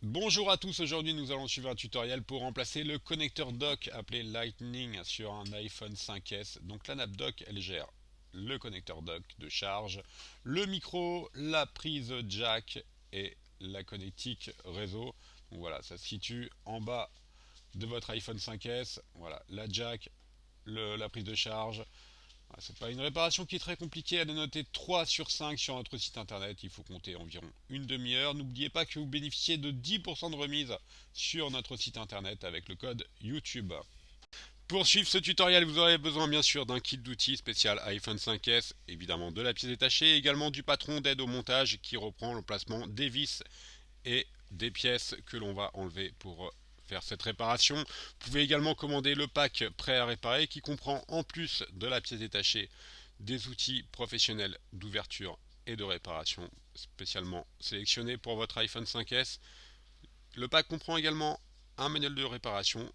Bonjour à tous, aujourd'hui nous allons suivre un tutoriel pour remplacer le connecteur dock appelé Lightning sur un iPhone 5S. Donc la nappe dock elle gère le connecteur dock de charge, le micro, la prise jack et la connectique réseau. Donc voilà, ça se situe en bas de votre iPhone 5S. Voilà, la jack, la prise de charge. C'est pas une réparation qui est très compliquée, elle est notée 3 sur 5 sur notre site internet, il faut compter environ une demi-heure. N'oubliez pas que vous bénéficiez de 10% de remise sur notre site internet avec le code YouTube. Pour suivre ce tutoriel, vous aurez besoin bien sûr d'un kit d'outils spécial iPhone 5S, évidemment de la pièce détachée, également du patron d'aide au montage qui reprend l'emplacement des vis et des pièces que l'on va enlever pour faire cette réparation. Vous pouvez également commander le pack prêt à réparer qui comprend en plus de la pièce détachée des outils professionnels d'ouverture et de réparation spécialement sélectionnés pour votre iPhone 5S. Le pack comprend également un manuel de réparation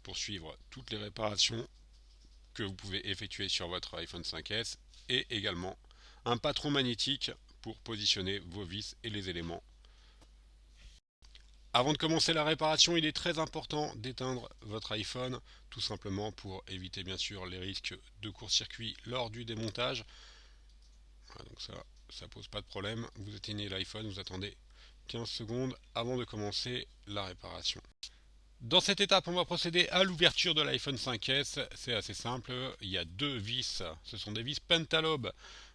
pour suivre toutes les réparations que vous pouvez effectuer sur votre iPhone 5S et également un patron magnétique pour positionner vos vis et les éléments. Avant de commencer la réparation, il est très important d'éteindre votre iPhone, tout simplement pour éviter bien sûr les risques de court-circuit lors du démontage. Voilà, donc ça pose pas de problème. Vous éteignez l'iPhone, vous attendez 15 secondes avant de commencer la réparation. Dans cette étape, on va procéder à l'ouverture de l'iPhone 5S. C'est assez simple. Il y a deux vis. Ce sont des vis Pentalobe.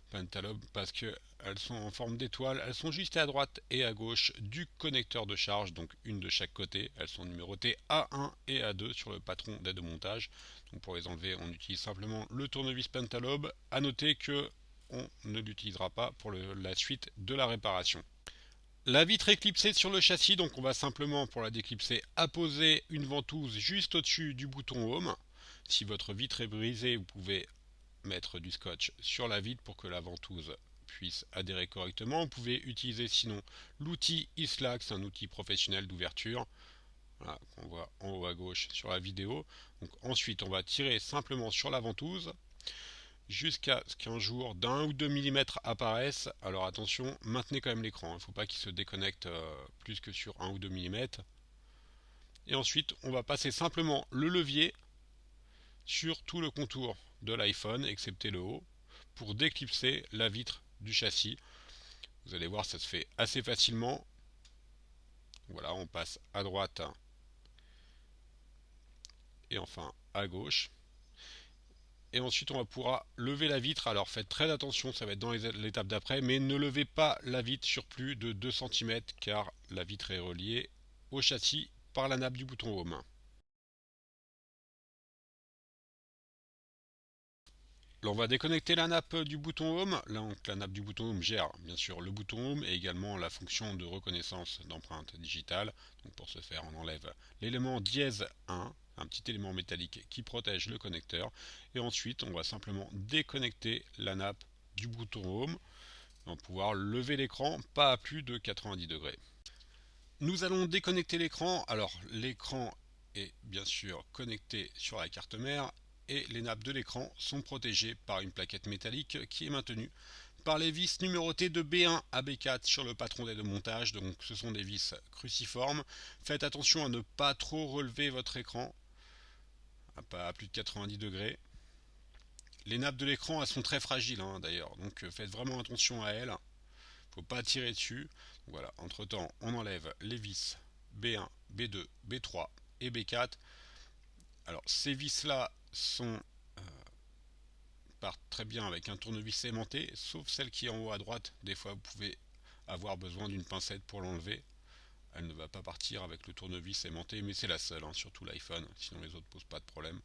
Pentalobe parce qu'elles sont en forme d'étoile. Elles sont juste à droite et à gauche du connecteur de charge, donc une de chaque côté. Elles sont numérotées A1 et A2 sur le patron d'aide au montage. Donc pour les enlever, on utilise simplement le tournevis Pentalobe. À noter que on ne l'utilisera pas pour la suite de la réparation. La vitre est clipsée sur le châssis, donc on va simplement, pour la déclipser, apposer une ventouse juste au-dessus du bouton Home. Si votre vitre est brisée, vous pouvez mettre du scotch sur la vitre pour que la ventouse puisse adhérer correctement. Vous pouvez utiliser sinon l'outil Islac, c'est un outil professionnel d'ouverture. Voilà, qu'on voit en haut à gauche sur la vidéo. Donc ensuite, on va tirer simplement sur la ventouse jusqu'à ce qu'un jour d'un ou deux millimètres apparaissent. Alors attention, maintenez quand même l'écran, il ne faut pas qu'il se déconnecte plus que sur un ou deux millimètres. Et ensuite, on va passer simplement le levier sur tout le contour de l'iPhone, excepté le haut, pour déclipser la vitre du châssis. Vous allez voir, ça se fait assez facilement. Voilà, on passe à droite et enfin à gauche. Et ensuite on va pouvoir lever la vitre. Alors faites très attention, ça va être dans l'étape d'après, mais ne levez pas la vitre sur plus de 2 cm car la vitre est reliée au châssis par la nappe du bouton Home. Là, on va déconnecter la nappe du bouton Home. Là, donc, la nappe du bouton Home gère bien sûr le bouton Home et également la fonction de reconnaissance d'empreinte digitale. Donc pour ce faire, on enlève l'élément dièse 1, un petit élément métallique qui protège le connecteur. Et ensuite, on va simplement déconnecter la nappe du bouton Home. On va pouvoir lever l'écran, pas à plus de 90 degrés. Nous allons déconnecter l'écran. Alors l'écran est bien sûr connecté sur la carte mère et les nappes de l'écran sont protégées par une plaquette métallique qui est maintenue par les vis numérotées de B1 à B4 sur le patron d'aide de montage. Donc ce sont des vis cruciformes. Faites attention à ne pas trop relever votre écran, à plus de 90 degrés. Les nappes de l'écran elles sont très fragiles d'ailleurs, donc faites vraiment attention à elles. Faut pas tirer dessus. Donc voilà, entre temps, on enlève les vis B1, B2, B3 et B4. Alors ces vis là partent très bien avec un tournevis aimanté, sauf celle qui est en haut à droite. Des fois vous pouvez avoir besoin d'une pincette pour l'enlever. Elle ne va pas partir avec le tournevis aimanté, mais c'est la seule, surtout l'iPhone, sinon les autres posent pas de problème.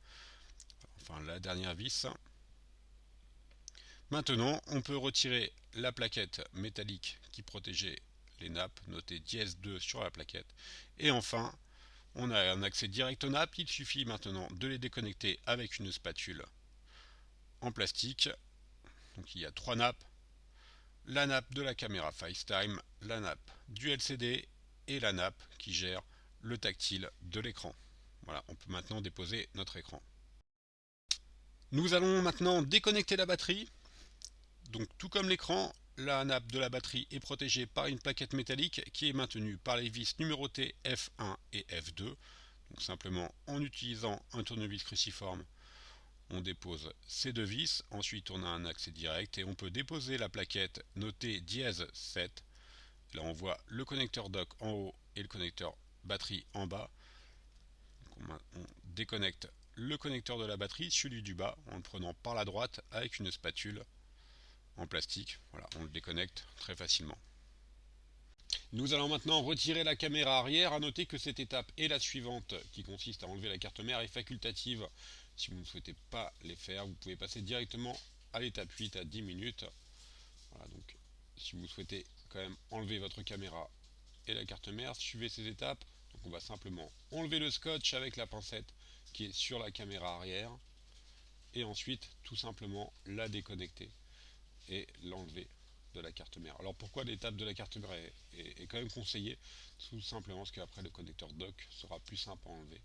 Enfin la dernière vis. Maintenant, on peut retirer la plaquette métallique qui protégeait les nappes, notée dièse 2 sur la plaquette. Et enfin, on a un accès direct aux nappes. Il suffit maintenant de les déconnecter avec une spatule en plastique. Donc il y a trois nappes. La nappe de la caméra FaceTime, la nappe du LCD et la nappe qui gère le tactile de l'écran. Voilà, on peut maintenant déposer notre écran. Nous allons maintenant déconnecter la batterie. Donc tout comme l'écran, la nappe de la batterie est protégée par une plaquette métallique qui est maintenue par les vis numérotées F1 et F2. Donc simplement en utilisant un tournevis cruciforme, on dépose ces deux vis, ensuite on a un accès direct et on peut déposer la plaquette notée dièse 7. Là on voit le connecteur dock en haut et le connecteur batterie en bas. Donc on déconnecte le connecteur de la batterie, celui du bas, en le prenant par la droite avec une spatule en plastique. Voilà, on le déconnecte très facilement. Nous allons maintenant retirer la caméra arrière. À noter que cette étape est la suivante, qui consiste à enlever la carte mère, est facultative. Si vous ne souhaitez pas les faire, vous pouvez passer directement à l'étape 8 à 10 minutes. Voilà, donc si vous souhaitez quand même enlever votre caméra et la carte mère, suivez ces étapes. Donc on va simplement enlever le scotch avec la pincette qui est sur la caméra arrière et ensuite tout simplement la déconnecter et l'enlever de la carte mère. Alors pourquoi l'étape de la carte mère est quand même conseillée? Tout simplement parce qu'après le connecteur dock sera plus simple à enlever.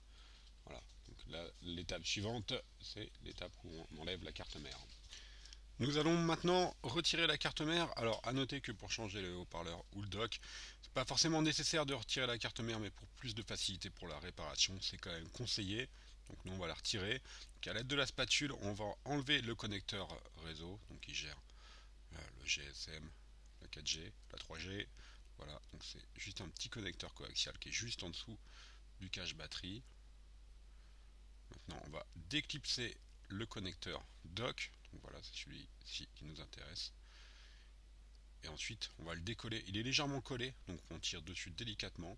Voilà, donc l'étape suivante c'est l'étape où on enlève la carte mère. Nous allons maintenant retirer la carte mère. Alors à noter que pour changer le haut-parleur ou le dock, c'est pas forcément nécessaire de retirer la carte mère, mais pour plus de facilité pour la réparation, c'est quand même conseillé. Donc nous on va la retirer. Donc à l'aide de la spatule, on va enlever le connecteur réseau, donc qui gère le GSM, la 4G, la 3G. Voilà, donc c'est juste un petit connecteur coaxial qui est juste en dessous du cache batterie. Maintenant on va déclipser le connecteur dock. Donc voilà, c'est celui-ci qui nous intéresse. Et ensuite, on va le décoller. Il est légèrement collé, donc on tire dessus délicatement.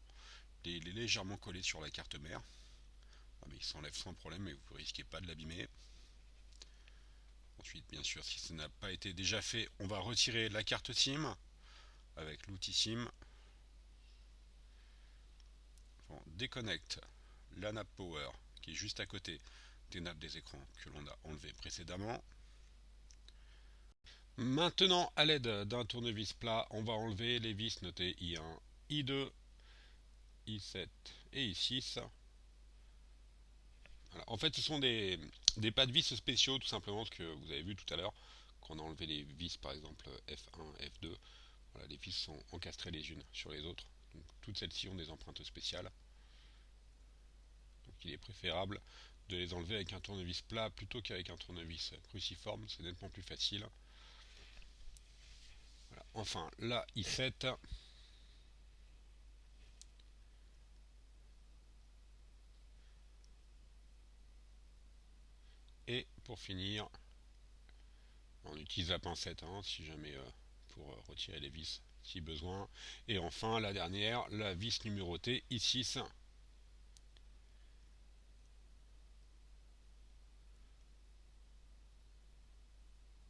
Et il est légèrement collé sur la carte mère. Ah, mais il s'enlève sans problème, mais vous ne risquez pas de l'abîmer. Ensuite, bien sûr, si ça n'a pas été déjà fait, on va retirer la carte SIM avec l'outil SIM. On déconnecte la nappe Power qui est juste à côté des nappes des écrans que l'on a enlevé précédemment. Maintenant, à l'aide d'un tournevis plat, on va enlever les vis notées I1, I2, I7 et I6. Voilà. En fait, ce sont des pas de vis spéciaux, tout simplement, ce que vous avez vu tout à l'heure, quand on a enlevé les vis, par exemple F1, F2. Voilà, les vis sont encastrées les unes sur les autres. Donc, toutes celles-ci ont des empreintes spéciales. Donc, il est préférable de les enlever avec un tournevis plat plutôt qu'avec un tournevis cruciforme, c'est nettement plus facile. Voilà. Enfin, la I7. Et pour finir, on utilise la pincette si jamais pour retirer les vis si besoin. Et enfin, la dernière, la vis numérotée I6.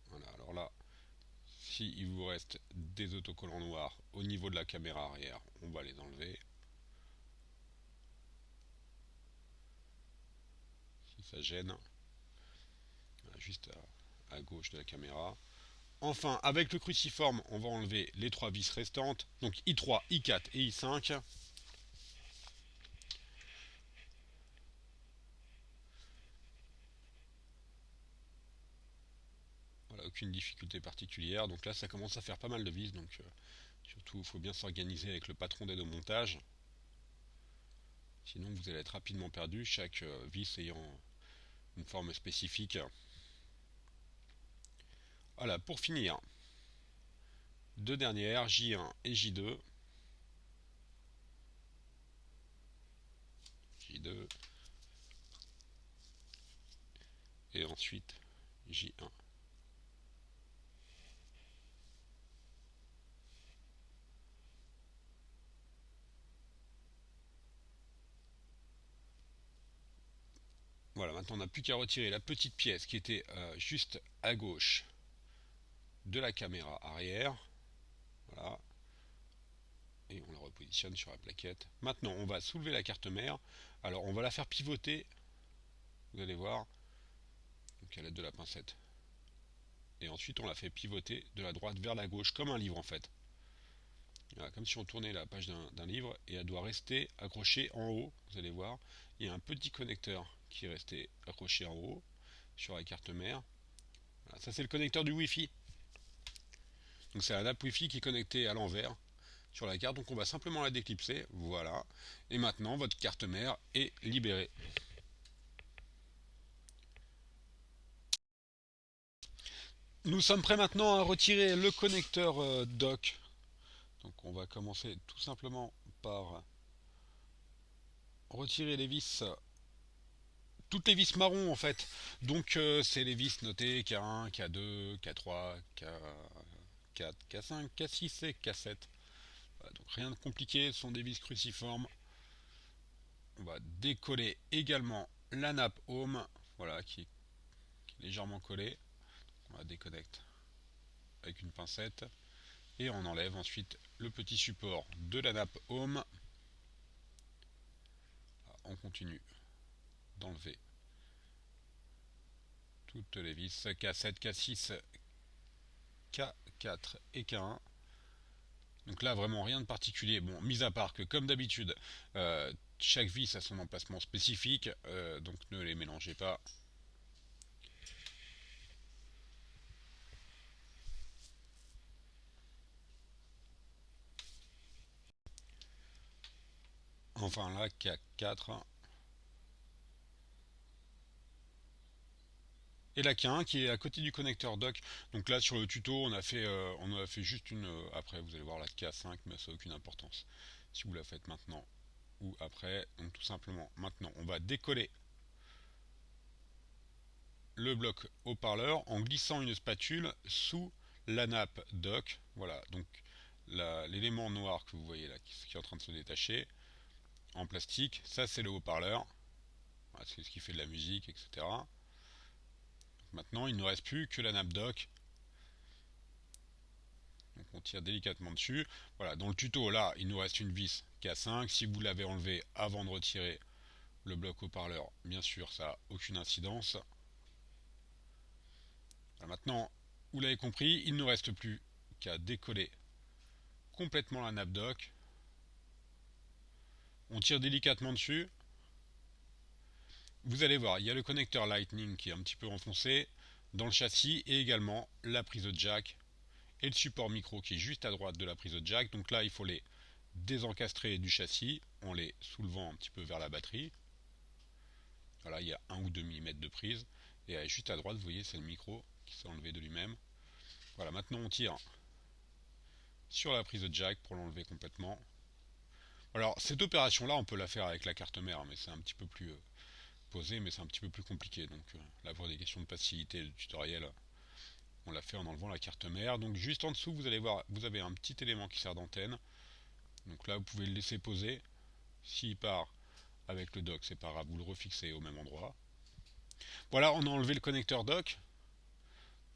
Voilà, alors là, si il vous reste des autocollants noirs au niveau de la caméra arrière, on va les enlever. Si ça gêne, voilà, juste à gauche de la caméra. Enfin, avec le cruciforme, on va enlever les trois vis restantes, donc I3, I4 et I5. Voilà, aucune difficulté particulière. Donc là, ça commence à faire pas mal de vis, donc surtout, il faut bien s'organiser avec le patron d'aide au montage. Sinon, vous allez être rapidement perdu, chaque vis ayant une forme spécifique. Voilà, pour finir, deux dernières, J1 et J2. J2 et ensuite J1. Voilà, maintenant on n'a plus qu'à retirer la petite pièce qui était juste à gauche de la caméra arrière. Voilà. Et on la repositionne sur la plaquette. Maintenant on va soulever la carte mère. Alors on va la faire pivoter, vous allez voir, donc à l'aide de la pincette. Et ensuite on la fait pivoter de la droite vers la gauche, comme un livre en fait. Voilà, comme si on tournait la page d'un livre, et elle doit rester accrochée en haut, vous allez voir. Il y a un petit connecteur qui est resté accroché en haut sur la carte mère. Voilà, ça c'est le connecteur du Wi-Fi. Donc c'est la nappe Wi-Fi qui est connectée à l'envers sur la carte. Donc on va simplement la déclipser. Voilà. Et maintenant votre carte mère est libérée. Nous sommes prêts maintenant à retirer le connecteur dock. Donc on va commencer tout simplement par retirer les vis, toutes les vis marron en fait. Donc c'est les vis notées K1, K2, K3, K4, K5, K6 et K7. Voilà, donc rien de compliqué, ce sont des vis cruciformes. On va décoller également la nappe home, voilà, qui est légèrement collée. On la déconnecte avec une pincette et on enlève ensuite le petit support de la nappe home. On continue d'enlever toutes les vis K7, K6, K4 et K1. Donc là vraiment rien de particulier, bon, mis à part que comme d'habitude chaque vis a son emplacement spécifique, donc ne les mélangez pas. Enfin là K4 et la K1 qui est à côté du connecteur dock. Donc là sur le tuto on a fait juste une, après vous allez voir la K5 mais ça n'a aucune importance si vous la faites maintenant ou après. Donc tout simplement maintenant on va décoller le bloc haut-parleur en glissant une spatule sous la nappe dock. Voilà, donc l'élément noir que vous voyez là qui est en train de se détacher en plastique, ça c'est le haut-parleur. Voilà, c'est ce qui fait de la musique, etc. Donc maintenant il ne reste plus que la nappe dock. Donc on tire délicatement dessus. Voilà, dans le tuto là il nous reste une vis K5. Si vous l'avez enlevé avant de retirer le bloc haut-parleur, bien sûr ça n'a aucune incidence. Voilà, maintenant vous l'avez compris, il ne nous reste plus qu'à décoller complètement la nappe dock. On tire délicatement dessus. Vous allez voir, il y a le connecteur Lightning qui est un petit peu enfoncé dans le châssis et également la prise de jack et le support micro qui est juste à droite de la prise de jack. Donc là, il faut les désencastrer du châssis en les soulevant un petit peu vers la batterie. Voilà, il y a 1 ou 2 mm de prise. Et juste à droite, vous voyez, c'est le micro qui s'est enlevé de lui-même. Voilà, maintenant on tire sur la prise de jack pour l'enlever complètement. Alors, cette opération-là, on peut la faire avec la carte mère, mais c'est un petit peu plus posé, mais c'est un petit peu plus compliqué. Donc, là, pour des questions de facilité de tutoriel, on l'a fait en enlevant la carte mère. Donc, juste en dessous, vous allez voir, vous avez un petit élément qui sert d'antenne. Donc là, vous pouvez le laisser poser. S'il part avec le dock, c'est pas grave, vous le refixez au même endroit. Voilà, on a enlevé le connecteur dock.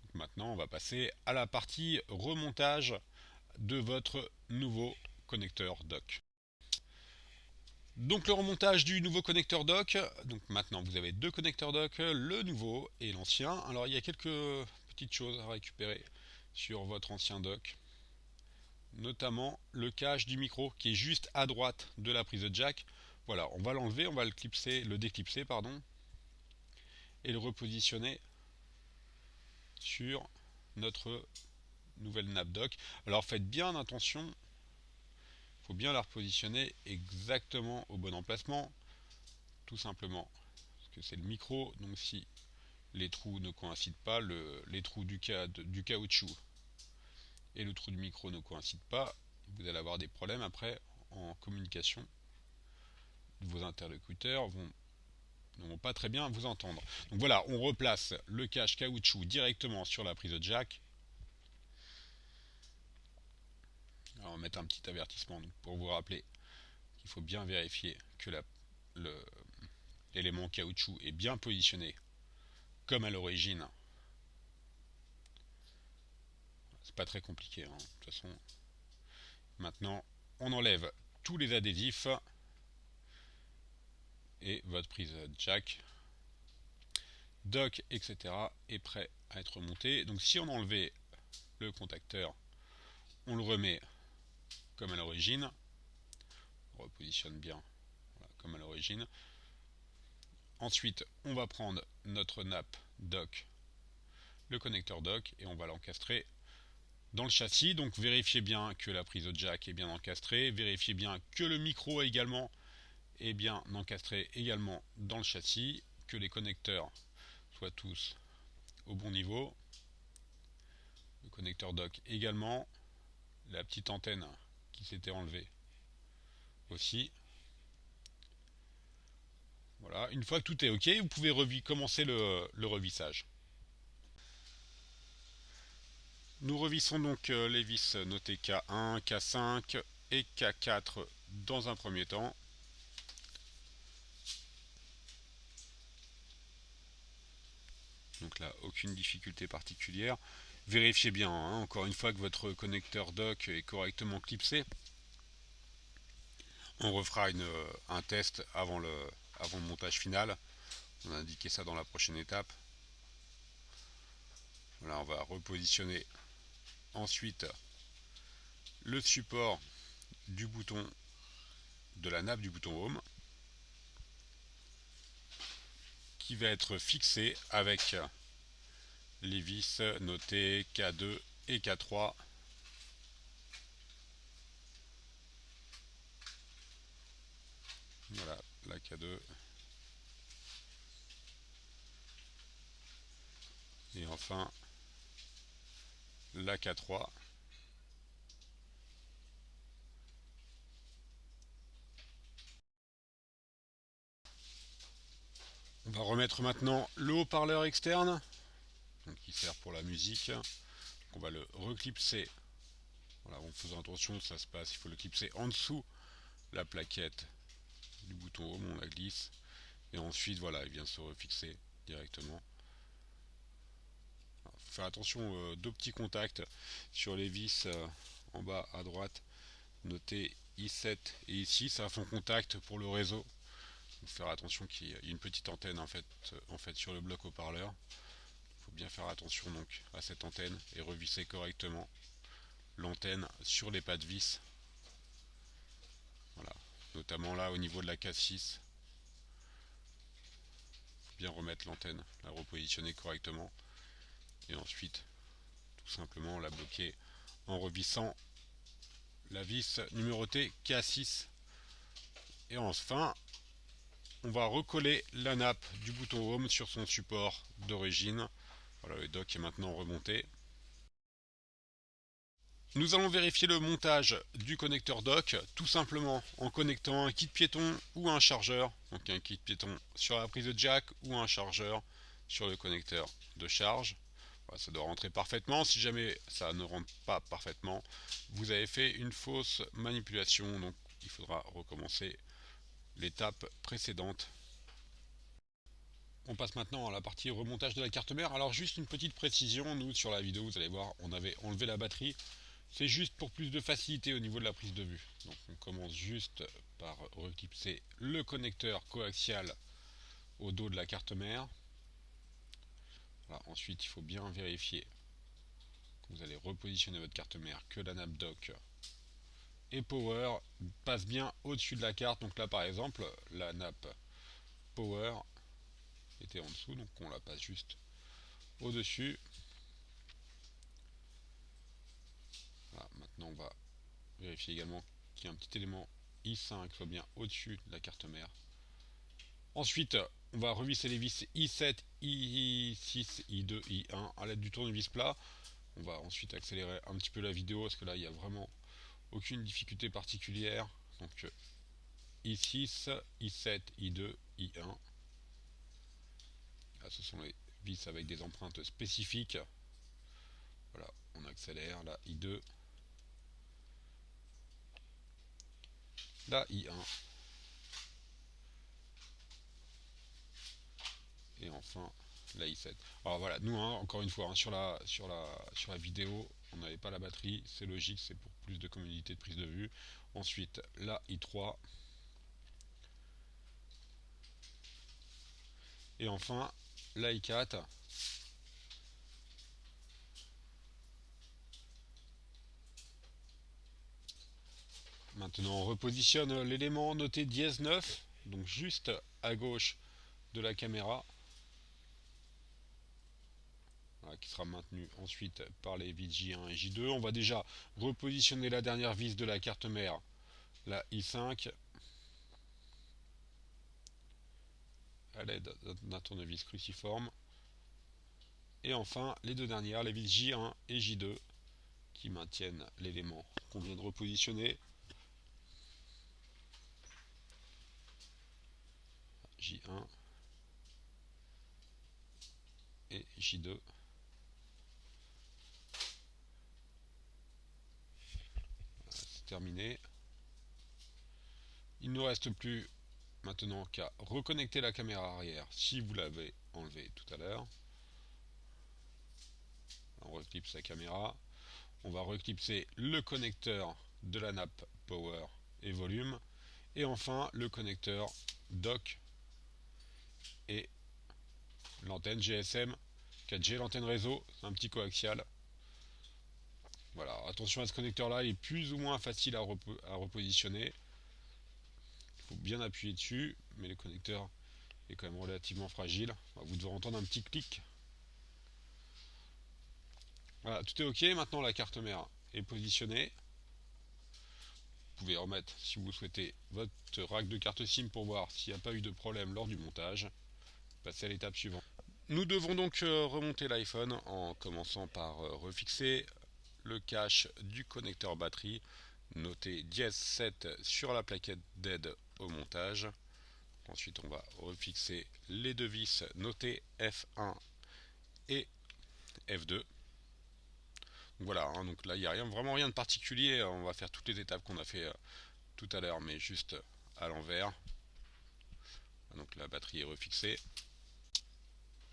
Donc maintenant, on va passer à la partie remontage de votre nouveau connecteur dock. Donc le remontage du nouveau connecteur dock. Donc maintenant vous avez deux connecteurs dock, le nouveau et l'ancien. Alors il y a quelques petites choses à récupérer sur votre ancien dock, notamment le cache du micro qui est juste à droite de la prise de jack. Voilà, on va l'enlever, on va le déclipser pardon, et le repositionner sur notre nouvelle nappe dock. Alors faites bien attention, il faut bien la repositionner exactement au bon emplacement, tout simplement parce que c'est le micro, donc si les trous ne coïncident pas, les trous du caoutchouc et le trou du micro ne coïncident pas, vous allez avoir des problèmes après en communication. Vos interlocuteurs ne vont pas très bien vous entendre. Donc voilà, on replace le cache caoutchouc directement sur la prise de jack. Alors on va mettre un petit avertissement pour vous rappeler qu'il faut bien vérifier que l'élément caoutchouc est bien positionné comme à l'origine. C'est pas très compliqué, hein. De toute façon, maintenant on enlève tous les adhésifs et votre prise jack, dock, etc. est prêt à être monté. Donc si on enlevait le contacteur, on le remet comme à l'origine. On repositionne bien, voilà, comme à l'origine. Ensuite, on va prendre notre nappe dock, le connecteur dock, et on va l'encastrer dans le châssis. Donc vérifiez bien que la prise de jack est bien encastrée, vérifiez bien que le micro également est bien encastré également dans le châssis, que les connecteurs soient tous au bon niveau, le connecteur dock également, la petite antenne qui s'était enlevée aussi. Voilà, une fois que tout est ok, vous pouvez commencer le revissage. Nous revissons donc les vis notées K1, K5 et K4 dans un premier temps. Donc là, aucune difficulté particulière. Vérifiez bien, hein, encore une fois, que votre connecteur dock est correctement clipsé. On refera un test avant le montage final. On a indiqué ça dans la prochaine étape. Voilà, on va repositionner ensuite le support du bouton de la nappe du bouton Home qui va être fixé avec les vis notées K2 et K3. Voilà, la K2 et enfin la K3. On va remettre maintenant le haut-parleur externe donc qui sert pour la musique. On va le reclipser. Voilà, en faisant attention, ça se passe, il faut le clipser en dessous la plaquette du bouton Home, on la glisse et ensuite voilà, il vient se refixer directement. Alors, faut faire attention, deux petits contacts sur les vis en bas à droite, notez I7 et ici, ça font contact pour le réseau. Il faut faire attention qu'il y ait une petite antenne en fait sur le bloc haut-parleur. Il faut bien faire attention donc à cette antenne et revisser correctement l'antenne sur les pas de vis. Voilà, notamment là au niveau de la K6. Bien remettre l'antenne, la repositionner correctement et ensuite tout simplement la bloquer en revissant la vis numérotée K6 et enfin on va recoller la nappe du bouton Home sur son support d'origine. Voilà, le dock est maintenant remonté. Nous allons vérifier le montage du connecteur dock tout simplement en connectant un kit piéton ou un chargeur. Donc un kit piéton sur la prise de jack ou un chargeur sur le connecteur de charge. Voilà, ça doit rentrer parfaitement. Si jamais ça ne rentre pas parfaitement, vous avez fait une fausse manipulation. Donc il faudra recommencer l'étape précédente. On passe maintenant à la partie remontage de la carte mère. Alors juste une petite précision, nous sur la vidéo vous allez voir on avait enlevé la batterie. C'est juste pour plus de facilité au niveau de la prise de vue. Donc on commence juste par reclipser le connecteur coaxial au dos de la carte mère. Voilà, ensuite il faut bien vérifier que vous allez repositionner votre carte mère, que la nappe dock et power passe bien au-dessus de la carte. Donc là par exemple la nappe power était en dessous, donc on la passe juste au-dessus. Voilà, maintenant on va vérifier également qu'il y a un petit élément I5 soit bien au-dessus de la carte mère. Ensuite, on va revisser les vis I7, I6, I2, I1 à l'aide du tournevis plat. On va ensuite accélérer un petit peu la vidéo parce que là il n'y a vraiment aucune difficulté particulière. Donc I6, I7, I2, I1. Là, ce sont les vis avec des empreintes spécifiques. Voilà, on accélère, là I2, là I1. Et enfin la I7. Alors voilà, nous hein, encore une fois hein, sur la vidéo, on n'avait pas la batterie, c'est logique, c'est pour plus de commodité de prise de vue. Ensuite la I3 et enfin la I4. Maintenant on repositionne l'élément noté dièse 9, donc juste à gauche de la caméra. voilà, qui sera maintenu ensuite par les vis J1 et J2. On va déjà repositionner la dernière vis de la carte mère, la I5, à l'aide d'un tournevis cruciforme. Et enfin, les deux dernières, les vis J1 et J2, qui maintiennent l'élément qu'on vient de repositionner. J1 et J2. C'est terminé. Il ne nous reste plus maintenant qu'à reconnecter la caméra arrière si vous l'avez enlevé tout à l'heure. On reclipse la caméra. On va reclipser le connecteur de la nappe power et volume. Et enfin le connecteur dock et l'antenne GSM 4G, l'antenne réseau, c'est un petit coaxial. Voilà, attention à ce connecteur là, il est plus ou moins facile à repositionner. Il faut bien appuyer dessus, mais le connecteur est quand même relativement fragile. Vous devez entendre un petit clic. Voilà, tout est ok. Maintenant la carte mère est positionnée. Vous pouvez remettre, si vous souhaitez, votre rack de carte SIM pour voir s'il n'y a pas eu de problème lors du montage. Passer à l'étape suivante. Nous devons donc remonter l'iPhone en commençant par refixer le cache du connecteur batterie, noté dièse 7 sur la plaquette d'aide au montage. Ensuite, on va refixer les deux vis notées F1 et F2. Voilà, hein, donc là il n'y a vraiment rien de particulier. On va faire toutes les étapes qu'on a fait tout à l'heure, mais juste à l'envers. Donc la batterie est refixée.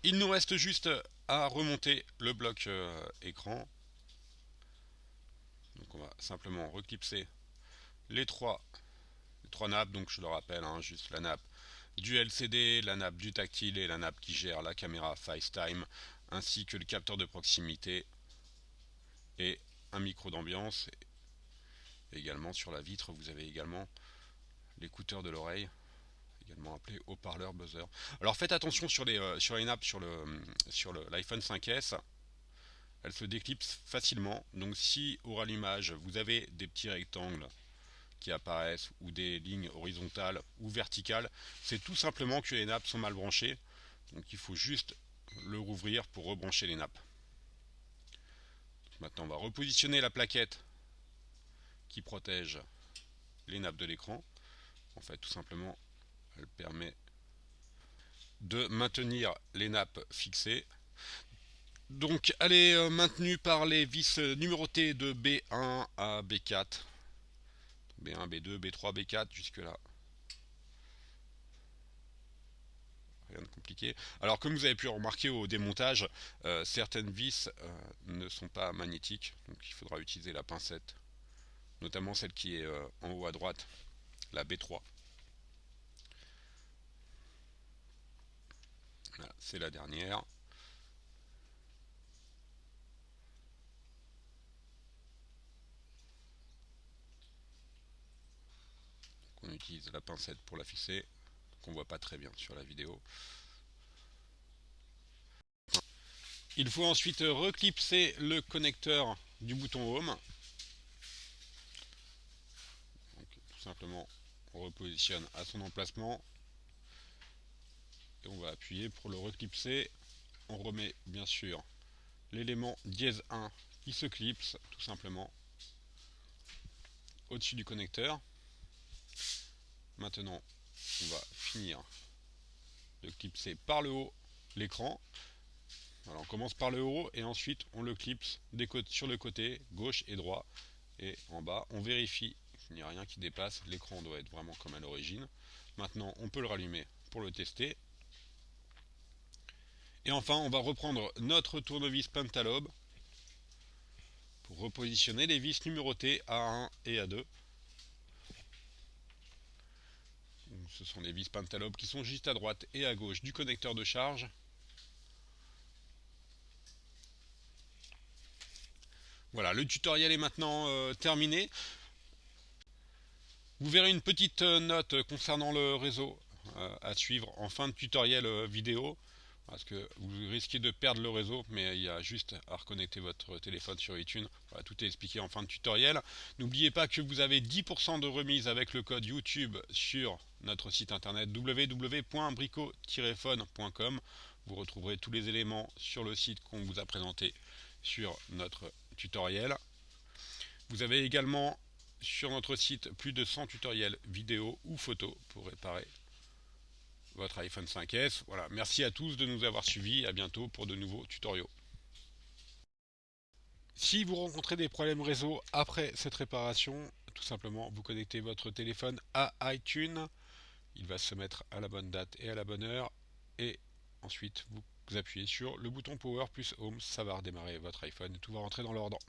Il nous reste juste à remonter le bloc écran. Donc on va simplement reclipser les trois nappes. Donc je le rappelle, hein, juste la nappe du LCD, la nappe du tactile et la nappe qui gère la caméra FaceTime, ainsi que le capteur de proximité et un micro d'ambiance. Et également sur la vitre, vous avez également l'écouteur de l'oreille, également appelé haut-parleur buzzer. Alors faites attention sur les nappes sur l'iPhone 5S, elles se déclipsent facilement. Donc si au rallumage vous avez des petits rectangles qui apparaissent ou des lignes horizontales ou verticales, c'est tout simplement que les nappes sont mal branchées. Donc il faut juste le rouvrir pour rebrancher les nappes. Maintenant on va repositionner la plaquette qui protège les nappes de l'écran. En fait tout simplement elle permet de maintenir les nappes fixées. Donc elle est maintenue par les vis numérotées de B1 à B4. B1, B2, B3, B4 jusque là. Rien de compliqué. Alors comme vous avez pu remarquer au démontage, certaines vis ne sont pas magnétiques, donc il faudra utiliser la pincette, notamment celle qui est en haut à droite, la B3. Voilà, c'est la dernière. Donc on utilise la pincette pour la fixer, qu'on voit pas très bien sur la vidéo. Il faut ensuite reclipser le connecteur du bouton Home. Donc, tout simplement, on repositionne à son emplacement et on va appuyer pour le reclipser. On remet bien sûr l'élément dièse 1 qui se clipse tout simplement au-dessus du connecteur. Maintenant, on va finir de clipser par le haut l'écran. Alors, on commence par le haut et ensuite on le clipse sur le côté gauche et droit. Et en bas, on vérifie qu'il n'y a rien qui dépasse. L'écran doit être vraiment comme à l'origine. Maintenant, on peut le rallumer pour le tester. Et enfin, on va reprendre notre tournevis Pentalobe pour repositionner les vis numérotées A1 et A2. Ce sont les vis Pentalobe qui sont juste à droite et à gauche du connecteur de charge. Voilà, le tutoriel est maintenant terminé. Vous verrez une petite note concernant le réseau à suivre en fin de tutoriel vidéo. parce que vous risquez de perdre le réseau, mais il y a juste à reconnecter votre téléphone sur iTunes. Voilà, tout est expliqué en fin de tutoriel. N'oubliez pas que vous avez 10% de remise avec le code YouTube sur notre site internet www.brico-phone.com. Vous retrouverez tous les éléments sur le site qu'on vous a présenté sur notre tutoriel. Vous avez également sur notre site plus de 100 tutoriels vidéo ou photos pour réparer votre iPhone 5S. Voilà, merci à tous de nous avoir suivis. À bientôt pour de nouveaux tutoriaux. Si vous rencontrez des problèmes réseau après cette réparation, tout simplement vous connectez votre téléphone à iTunes. Il va se mettre à la bonne date et à la bonne heure. Et ensuite vous appuyez sur le bouton Power plus Home. Ça va redémarrer votre iPhone et tout va rentrer dans l'ordre.